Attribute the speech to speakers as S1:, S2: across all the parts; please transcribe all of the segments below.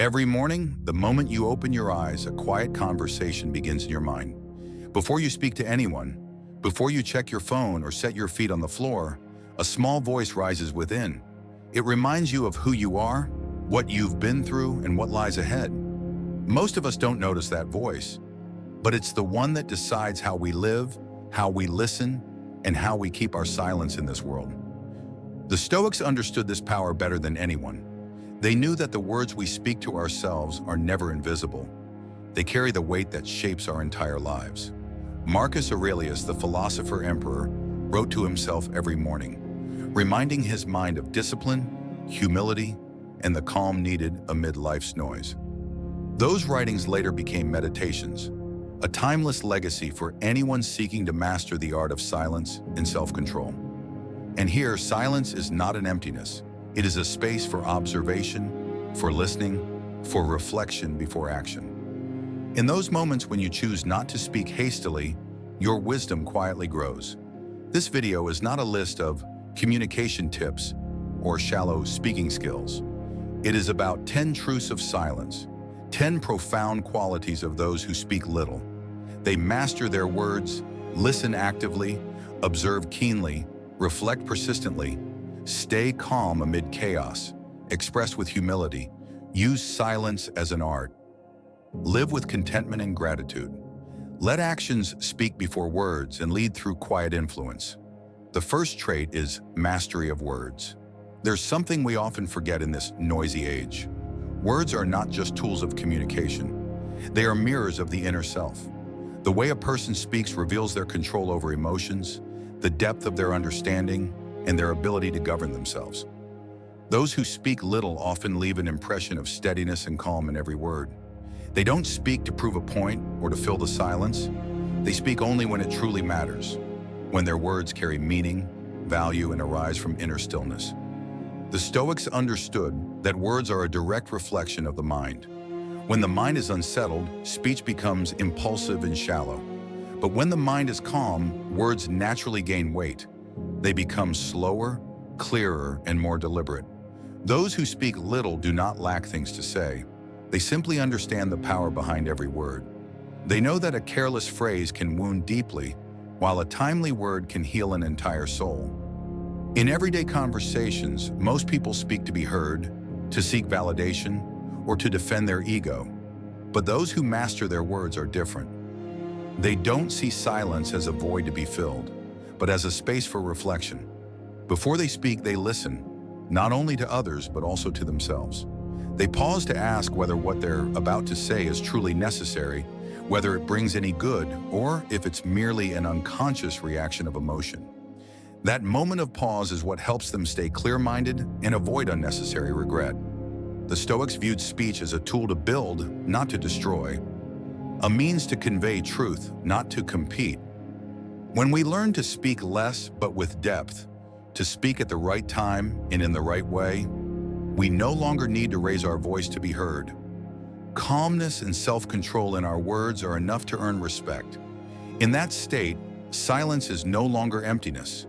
S1: Every morning, the moment you open your eyes, a quiet conversation begins in your mind. Before you speak to anyone, before you check your phone or set your feet on the floor, a small voice rises within. It reminds you of who you are, what you've been through, and what lies ahead. Most of us don't notice that voice, but it's the one that decides how we live, how we listen, and how we keep our silence in this world. The Stoics understood this power better than anyone. They knew that the words we speak to ourselves are never invisible. They carry the weight that shapes our entire lives. Marcus Aurelius, the philosopher emperor, wrote to himself every morning, reminding his mind of discipline, humility, and the calm needed amid life's noise. Those writings later became meditations, a timeless legacy for anyone seeking to master the art of silence and self-control. And here, silence is not an emptiness. It is a space for observation, for listening, for reflection before action. In those moments when you choose not to speak hastily, your wisdom quietly grows. This video is not a list of communication tips or shallow speaking skills. It is about 10 truths of silence, 10 profound qualities of those who speak little. They master their words, listen actively, observe keenly, reflect persistently, stay calm amid chaos, express with humility, use silence as an art. Live with contentment and gratitude. Let actions speak before words and lead through quiet influence. The first trait is mastery of words. There's something we often forget in this noisy age. Words are not just tools of communication. They are mirrors of the inner self. The way a person speaks reveals their control over emotions, the depth of their understanding, and their ability to govern themselves. Those who speak little often leave an impression of steadiness and calm in every word. They don't speak to prove a point or to fill the silence. They speak only when it truly matters, when their words carry meaning, value, and arise from inner stillness. The Stoics understood that words are a direct reflection of the mind. When the mind is unsettled, speech becomes impulsive and shallow. But when the mind is calm, words naturally gain weight. They become slower, clearer, and more deliberate. Those who speak little do not lack things to say. They simply understand the power behind every word. They know that a careless phrase can wound deeply, while a timely word can heal an entire soul. In everyday conversations, most people speak to be heard, to seek validation, or to defend their ego. But those who master their words are different. They don't see silence as a void to be filled, but as a space for reflection. Before they speak, they listen, not only to others, but also to themselves. They pause to ask whether what they're about to say is truly necessary, whether it brings any good, or if it's merely an unconscious reaction of emotion. That moment of pause is what helps them stay clear-minded and avoid unnecessary regret. The Stoics viewed speech as a tool to build, not to destroy, a means to convey truth, not to compete. When we learn to speak less but with depth, to speak at the right time and in the right way, we no longer need to raise our voice to be heard. Calmness and self-control in our words are enough to earn respect. In that state, silence is no longer emptiness.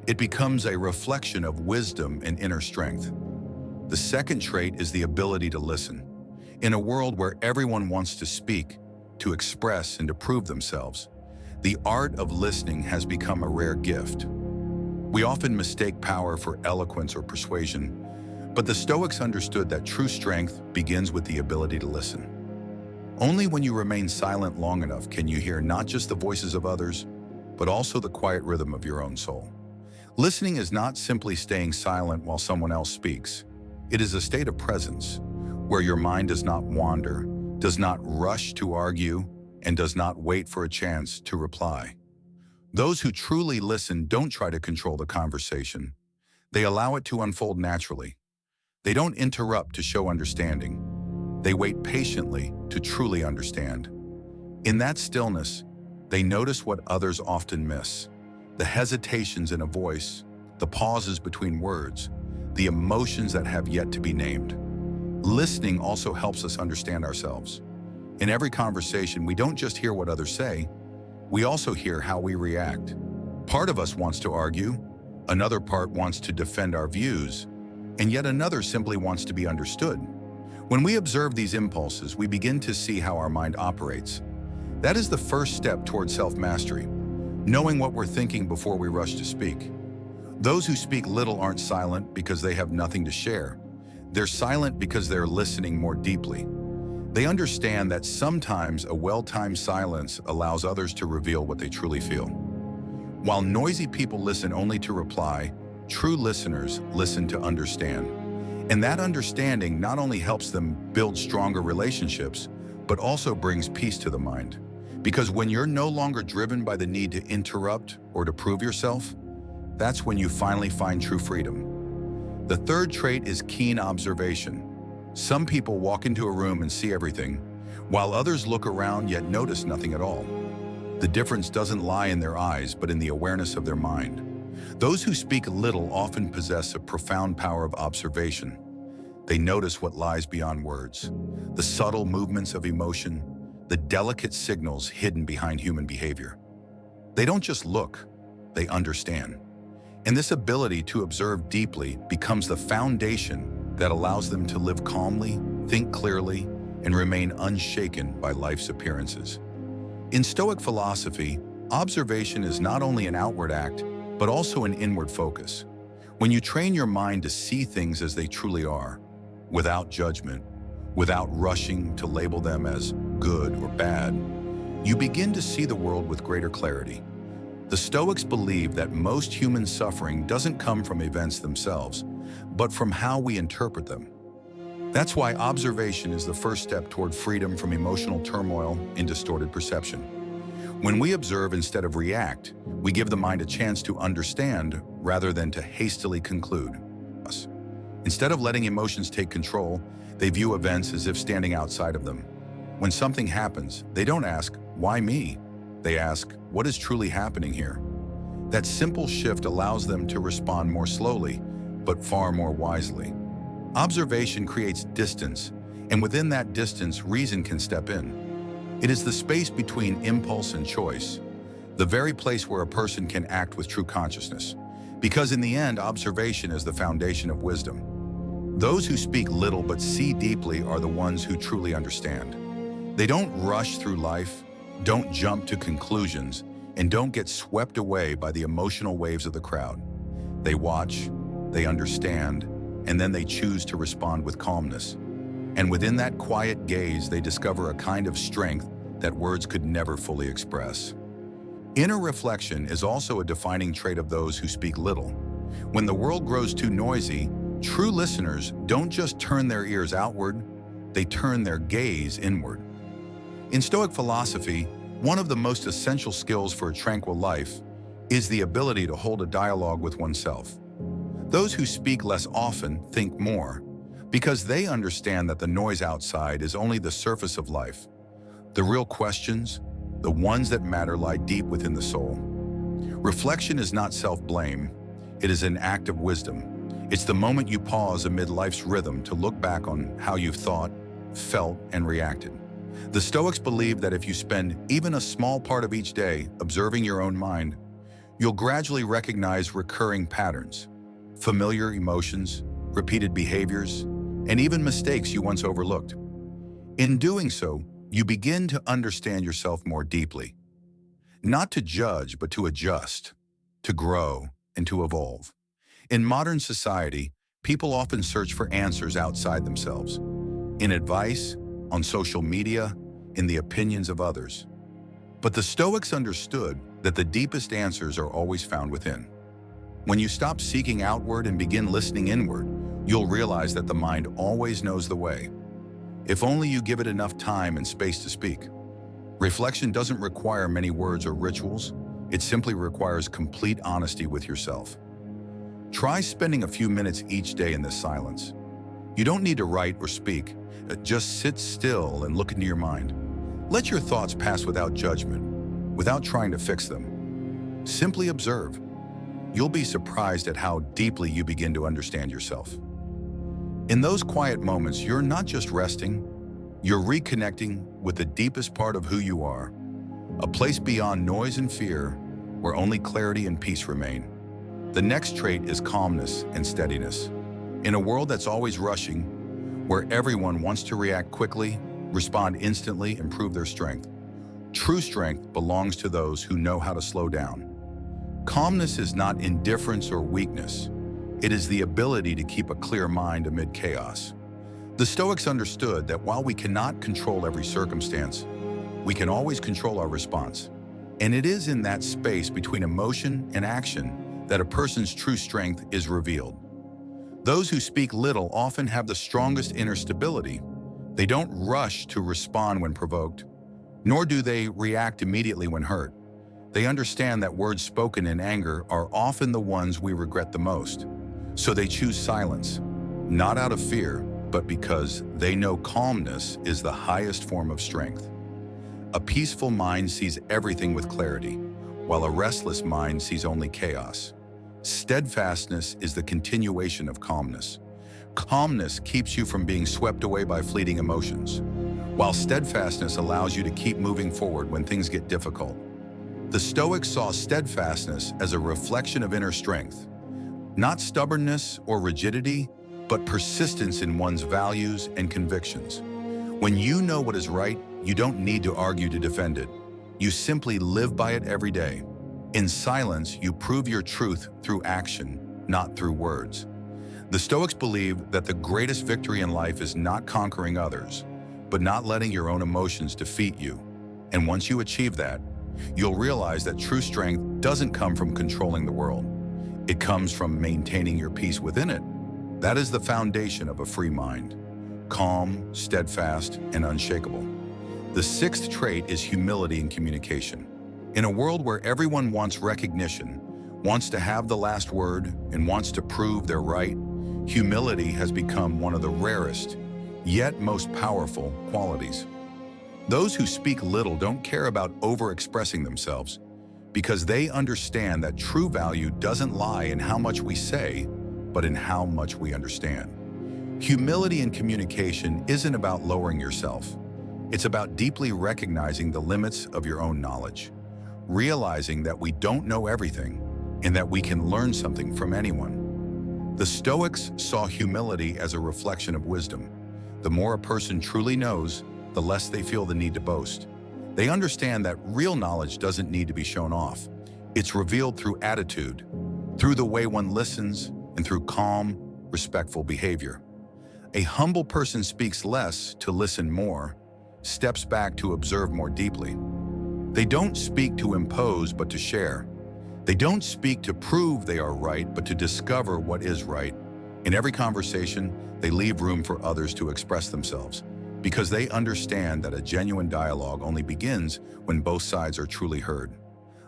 S1: It becomes a reflection of wisdom and inner strength. The second trait is the ability to listen. In a world where everyone wants to speak, to express, and to prove themselves, the art of listening has become a rare gift. We often mistake power for eloquence or persuasion, but the Stoics understood that true strength begins with the ability to listen. Only when you remain silent long enough can you hear not just the voices of others, but also the quiet rhythm of your own soul. Listening is not simply staying silent while someone else speaks. It is a state of presence, where your mind does not wander, does not rush to argue, and does not wait for a chance to reply. Those who truly listen don't try to control the conversation. They allow it to unfold naturally. They don't interrupt to show understanding. They wait patiently to truly understand. In that stillness, they notice what others often miss: the hesitations in a voice, the pauses between words, the emotions that have yet to be named. Listening also helps us understand ourselves. In every conversation, we don't just hear what others say, we also hear how we react. Part of us wants to argue, another part wants to defend our views, and yet another simply wants to be understood. When we observe these impulses, we begin to see how our mind operates. That is the first step toward self-mastery, knowing what we're thinking before we rush to speak. Those who speak little aren't silent because they have nothing to share. They're silent because they're listening more deeply. They understand that sometimes a well-timed silence allows others to reveal what they truly feel. While noisy people listen only to reply, true listeners listen to understand. And that understanding not only helps them build stronger relationships, but also brings peace to the mind. Because when you're no longer driven by the need to interrupt or to prove yourself, that's when you finally find true freedom. The third trait is keen observation. Some people walk into a room and see everything, while others look around yet notice nothing at all. The difference doesn't lie in their eyes, but in the awareness of their mind. Those who speak little often possess a profound power of observation. They notice what lies beyond words, the subtle movements of emotion, the delicate signals hidden behind human behavior. They don't just look, they understand. And this ability to observe deeply becomes the foundation that allows them to live calmly, think clearly, and remain unshaken by life's appearances. In Stoic philosophy, observation is not only an outward act, but also an inward focus. When you train your mind to see things as they truly are, without judgment, without rushing to label them as good or bad, you begin to see the world with greater clarity. The Stoics believe that most human suffering doesn't come from events themselves, but from how we interpret them. That's why observation is the first step toward freedom from emotional turmoil and distorted perception. When we observe instead of react, we give the mind a chance to understand rather than to hastily conclude. Instead of letting emotions take control, they view events as if standing outside of them. When something happens, they don't ask, "Why me?" They ask, "What is truly happening here?" That simple shift allows them to respond more slowly, but far more wisely. Observation creates distance, and within that distance, reason can step in. It is the space between impulse and choice, the very place where a person can act with true consciousness. Because in the end, observation is the foundation of wisdom. Those who speak little but see deeply are the ones who truly understand. They don't rush through life, don't jump to conclusions, and don't get swept away by the emotional waves of the crowd. They watch, they understand, and then they choose to respond with calmness. And within that quiet gaze, they discover a kind of strength that words could never fully express. Inner reflection is also a defining trait of those who speak little. When the world grows too noisy, true listeners don't just turn their ears outward, they turn their gaze inward. In Stoic philosophy, one of the most essential skills for a tranquil life is the ability to hold a dialogue with oneself. Those who speak less often think more, because they understand that the noise outside is only the surface of life. The real questions, the ones that matter, lie deep within the soul. Reflection is not self-blame, it is an act of wisdom. It's the moment you pause amid life's rhythm to look back on how you've thought, felt, and reacted. The Stoics believe that if you spend even a small part of each day observing your own mind, you'll gradually recognize recurring patterns, familiar emotions, repeated behaviors, and even mistakes you once overlooked. In doing so, you begin to understand yourself more deeply. Not to judge, but to adjust, to grow, and to evolve. In modern society, people often search for answers outside themselves, in advice, on social media, in the opinions of others. But the Stoics understood that the deepest answers are always found within. When you stop seeking outward and begin listening inward, you'll realize that the mind always knows the way, if only you give it enough time and space to speak. Reflection doesn't require many words or rituals, it simply requires complete honesty with yourself. Try spending a few minutes each day in this silence. You don't need to write or speak, just sit still and look into your mind. Let your thoughts pass without judgment, without trying to fix them. Simply observe. You'll be surprised at how deeply you begin to understand yourself. In those quiet moments, you're not just resting, you're reconnecting with the deepest part of who you are, a place beyond noise and fear where only clarity and peace remain. The next trait is calmness and steadiness. In a world that's always rushing, where everyone wants to react quickly, respond instantly, and prove their strength. True strength belongs to those who know how to slow down. Calmness is not indifference or weakness. It is the ability to keep a clear mind amid chaos. The Stoics understood that while we cannot control every circumstance, we can always control our response. And it is in that space between emotion and action that a person's true strength is revealed. Those who speak little often have the strongest inner stability. They don't rush to respond when provoked, nor do they react immediately when hurt. They understand that words spoken in anger are often the ones we regret the most. So they choose silence, not out of fear, but because they know calmness is the highest form of strength. A peaceful mind sees everything with clarity, while a restless mind sees only chaos. Steadfastness is the continuation of calmness. Calmness keeps you from being swept away by fleeting emotions, while steadfastness allows you to keep moving forward when things get difficult. The Stoics saw steadfastness as a reflection of inner strength, not stubbornness or rigidity, but persistence in one's values and convictions. When you know what is right, you don't need to argue to defend it. You simply live by it every day. In silence, you prove your truth through action, not through words. The Stoics believe that the greatest victory in life is not conquering others, but not letting your own emotions defeat you. And once you achieve that, you'll realize that true strength doesn't come from controlling the world. It comes from maintaining your peace within it. That is the foundation of a free mind, calm, steadfast, and unshakable. The sixth trait is humility in communication. In a world where everyone wants recognition, wants to have the last word, and wants to prove they're right, humility has become one of the rarest, yet most powerful qualities. Those who speak little don't care about over-expressing themselves because they understand that true value doesn't lie in how much we say, but in how much we understand. Humility in communication isn't about lowering yourself. It's about deeply recognizing the limits of your own knowledge, realizing that we don't know everything and that we can learn something from anyone. The Stoics saw humility as a reflection of wisdom. The more a person truly knows, the less they feel the need to boast. They understand that real knowledge doesn't need to be shown off. It's revealed through attitude, through the way one listens, and through calm, respectful behavior. A humble person speaks less to listen more, steps back to observe more deeply. They don't speak to impose, but to share. They don't speak to prove they are right, but to discover what is right. In every conversation, they leave room for others to express themselves, because they understand that a genuine dialogue only begins when both sides are truly heard.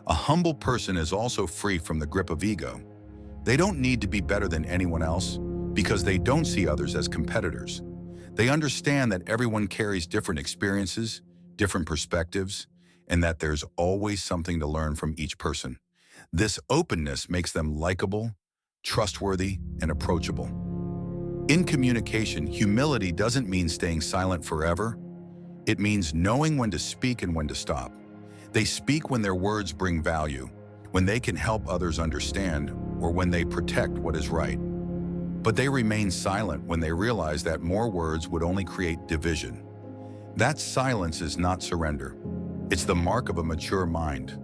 S1: A humble person is also free from the grip of ego. They don't need to be better than anyone else because they don't see others as competitors. They understand that everyone carries different experiences, different perspectives, and that there's always something to learn from each person. This openness makes them likable, trustworthy, and approachable. In communication, humility doesn't mean staying silent forever. It means knowing when to speak and when to stop. They speak when their words bring value, when they can help others understand, or when they protect what is right. But they remain silent when they realize that more words would only create division. That silence is not surrender. It's the mark of a mature mind,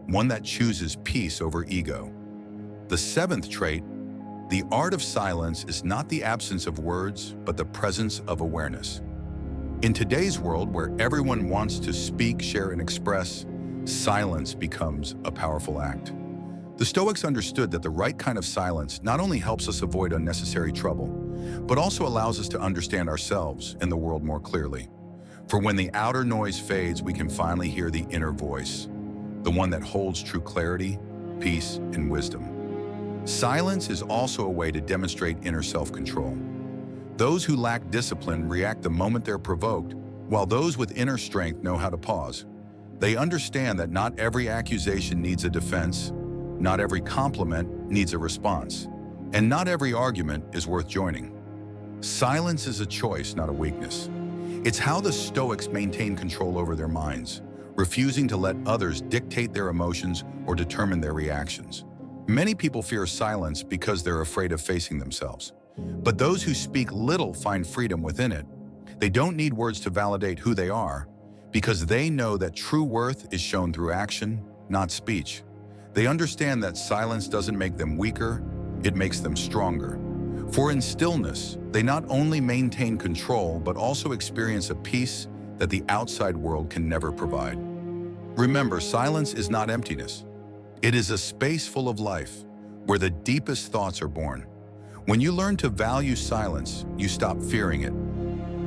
S1: one that chooses peace over ego. The seventh trait, the art of silence, is not the absence of words, but the presence of awareness. In today's world where everyone wants to speak, share, and express, silence becomes a powerful act. The Stoics understood that the right kind of silence not only helps us avoid unnecessary trouble, but also allows us to understand ourselves and the world more clearly. For when the outer noise fades, we can finally hear the inner voice, the one that holds true clarity, peace, and wisdom. Silence is also a way to demonstrate inner self-control. Those who lack discipline react the moment they're provoked, while those with inner strength know how to pause. They understand that not every accusation needs a defense, not every compliment needs a response, and not every argument is worth joining. Silence is a choice, not a weakness. It's how the Stoics maintain control over their minds, refusing to let others dictate their emotions or determine their reactions. Many people fear silence because they're afraid of facing themselves. But those who speak little find freedom within it. They don't need words to validate who they are, because they know that true worth is shown through action, not speech. They understand that silence doesn't make them weaker, it makes them stronger. For in stillness, they not only maintain control, but also experience a peace that the outside world can never provide. Remember, silence is not emptiness. It is a space full of life, where the deepest thoughts are born. When you learn to value silence, you stop fearing it.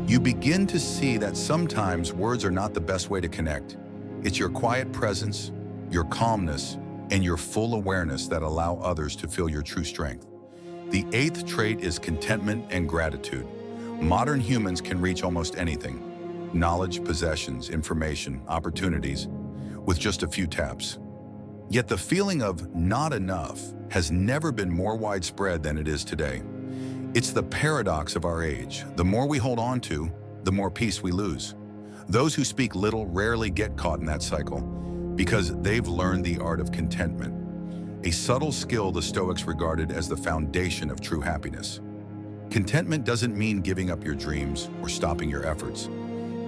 S1: You begin to see that sometimes words are not the best way to connect. It's your quiet presence, your calmness, and your full awareness that allow others to feel your true strength. The eighth trait is contentment and gratitude. Modern humans can reach almost anything: knowledge, possessions, information, opportunities, with just a few taps. Yet the feeling of not enough has never been more widespread than it is today. It's the paradox of our age. The more we hold on to, the more peace we lose. Those who speak little rarely get caught in that cycle because they've learned the art of contentment, a subtle skill the Stoics regarded as the foundation of true happiness. Contentment doesn't mean giving up your dreams or stopping your efforts.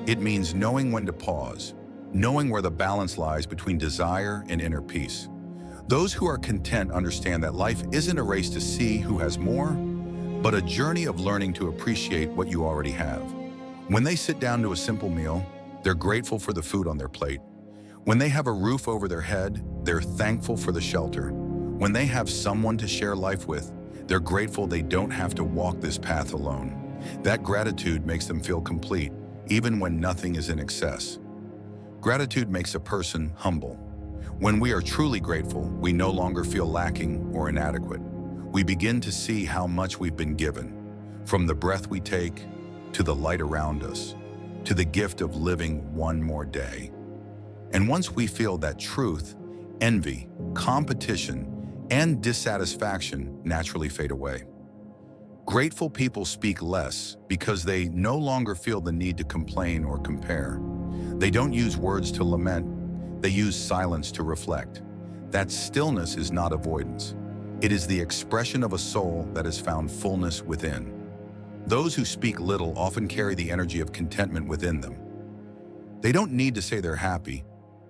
S1: It means knowing when to pause, knowing where the balance lies between desire and inner peace. Those who are content understand that life isn't a race to see who has more, but a journey of learning to appreciate what you already have. When they sit down to a simple meal, they're grateful for the food on their plate. When they have a roof over their head, they're thankful for the shelter. When they have someone to share life with, they're grateful they don't have to walk this path alone. That gratitude makes them feel complete, even when nothing is in excess. Gratitude makes a person humble. When we are truly grateful, we no longer feel lacking or inadequate. We begin to see how much we've been given, from the breath we take, to the light around us, to the gift of living one more day. And once we feel that truth, envy, competition, and dissatisfaction naturally fade away. Grateful people speak less because they no longer feel the need to complain or compare. They don't use words to lament, they use silence to reflect. That stillness is not avoidance. It is the expression of a soul that has found fullness within. Those who speak little often carry the energy of contentment within them. They don't need to say they're happy.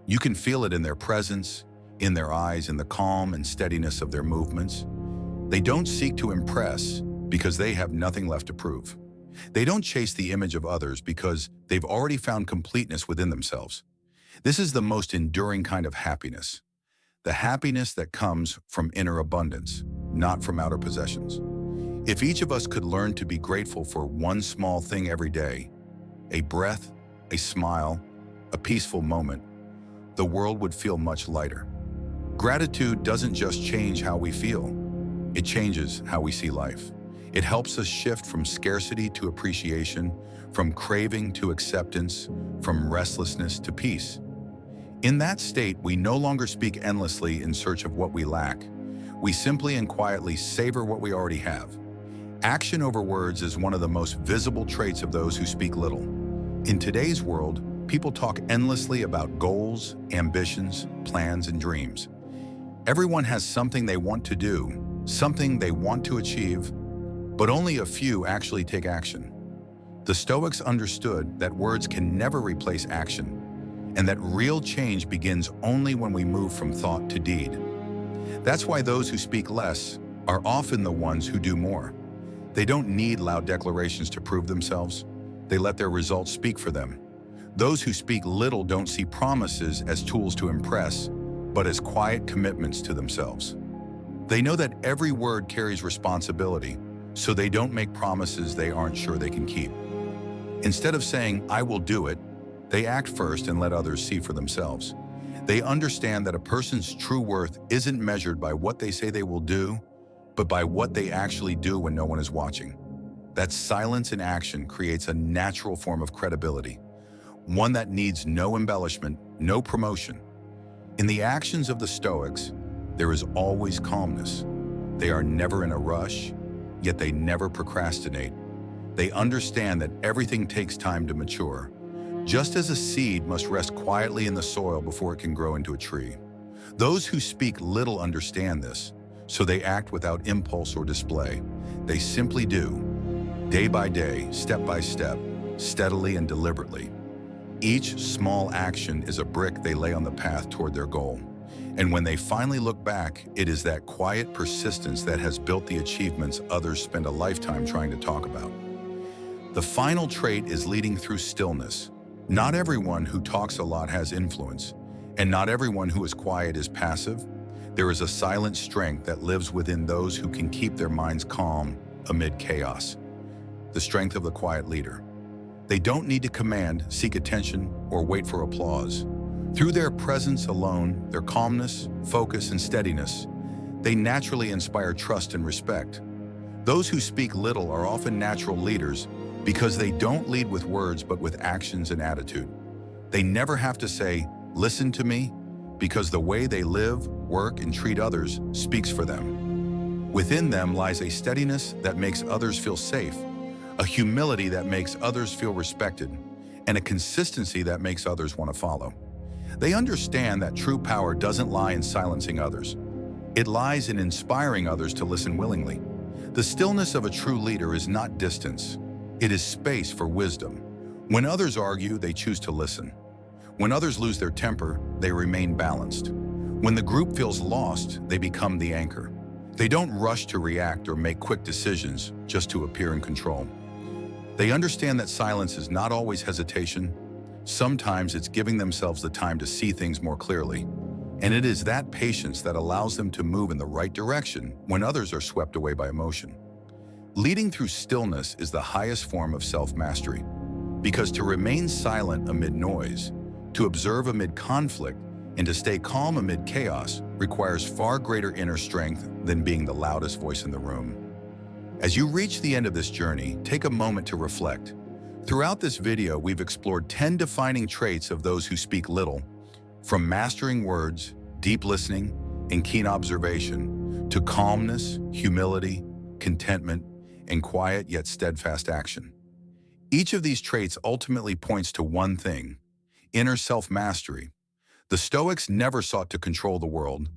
S1: You can feel it in their presence, in their eyes, in the calm and steadiness of their movements. They don't seek to impress because they have nothing left to prove. They don't chase the image of others because they've already found completeness within themselves. This is the most enduring kind of happiness. The happiness that comes from inner abundance, not from outer possessions. If each of us could learn to be grateful for one small thing every day, a breath, a smile, a peaceful moment, the world would feel much lighter. Gratitude doesn't just change how we feel, it changes how we see life. It helps us shift from scarcity to appreciation, from craving to acceptance, from restlessness to peace. In that state, we no longer speak endlessly in search of what we lack. We simply and quietly savor what we already have. Action over words is one of the most visible traits of those who speak little. In today's world, people talk endlessly about goals, ambitions, plans, and dreams. Everyone has something they want to do, something they want to achieve, but only a few actually take action. The Stoics understood that words can never replace action, and that real change begins only when we move from thought to deed. That's why those who speak less are often the ones who do more. They don't need loud declarations to prove themselves. They let their results speak for them. Those who speak little don't see promises as tools to impress, but as quiet commitments to themselves. They know that every word carries responsibility, so they don't make promises they aren't sure they can keep. Instead of saying, "I will do it," they act first and let others see for themselves. They understand that a person's true worth isn't measured by what they say they will do, but by what they actually do when no one is watching. That silence in action creates a natural form of credibility, one that needs no embellishment, no promotion. In the actions of the Stoics, there is always calmness. They are never in a rush, yet they never procrastinate. They understand that everything takes time to mature, just as a seed must rest quietly in the soil before it can grow into a tree. Those who speak little understand this, so they act without impulse or display. They simply do, day by day, step by step, steadily and deliberately. Each small action is a brick they lay on the path toward their goal. And when they finally look back, it is that quiet persistence that has built the achievements others spend a lifetime trying to talk about. The final trait is leading through stillness. Not everyone who talks a lot has influence, and not everyone who is quiet is passive. There is a silent strength that lives within those who can keep their minds calm amid chaos. The strength of the quiet leader. They don't need to command, seek attention, or wait for applause. Through their presence alone, their calmness, focus, and steadiness, they naturally inspire trust and respect. Those who speak little are often natural leaders because they don't lead with words but with actions and attitude. They never have to say, "Listen to me," because the way they live, work, and treat others speaks for them. Within them lies a steadiness that makes others feel safe, a humility that makes others feel respected, and a consistency that makes others want to follow. They understand that true power doesn't lie in silencing others. It lies in inspiring others to listen willingly. The stillness of a true leader is not distance. It is space for wisdom. When others argue, they choose to listen. When others lose their temper, they remain balanced. When the group feels lost, they become the anchor. They don't rush to react or make quick decisions just to appear in control. They understand that silence is not always hesitation. Sometimes it's giving themselves the time to see things more clearly. And it is that patience that allows them to move in the right direction when others are swept away by emotion. Leading through stillness is the highest form of self-mastery, because to remain silent amid noise, to observe amid conflict, and to stay calm amid chaos requires far greater inner strength than being the loudest voice in the room. As you reach the end of this journey, take a moment to reflect. Throughout this video, we've explored 10 defining traits of those who speak little, from mastering words, deep listening, and keen observation, to calmness, humility, contentment, and quiet yet steadfast action. Each of these traits ultimately points to one thing: inner self-mastery. The Stoics never sought to control the world.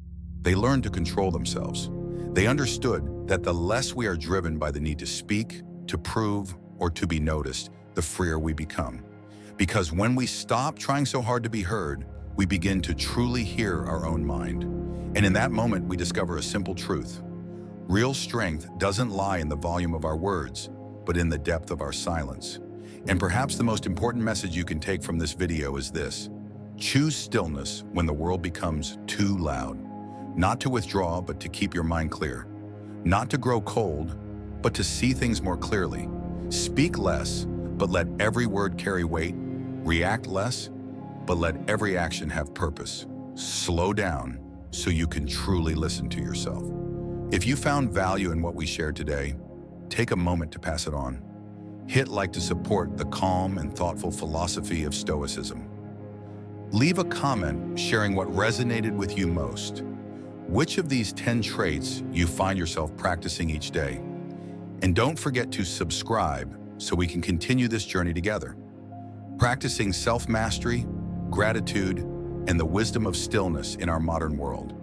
S1: They learned to control themselves. They understood that the less we are driven by the need to speak, to prove, or to be noticed, the freer we become. Because when we stop trying so hard to be heard, we begin to truly hear our own mind. And in that moment, we discover a simple truth. Real strength doesn't lie in the volume of our words, but in the depth of our silence. And perhaps the most important message you can take from this video is this: choose stillness when the world becomes too loud. Not to withdraw, but to keep your mind clear. Not to grow cold, but to see things more clearly. Speak less, but let every word carry weight. React less, but let every action have purpose. Slow down so you can truly listen to yourself. If you found value in what we shared today, take a moment to pass it on. Hit like to support the calm and thoughtful philosophy of Stoicism. Leave a comment sharing what resonated with you most. Which of these 10 traits you find yourself practicing each day? And don't forget to subscribe so we can continue this journey together. Practicing self-mastery, gratitude, and the wisdom of stillness in our modern world.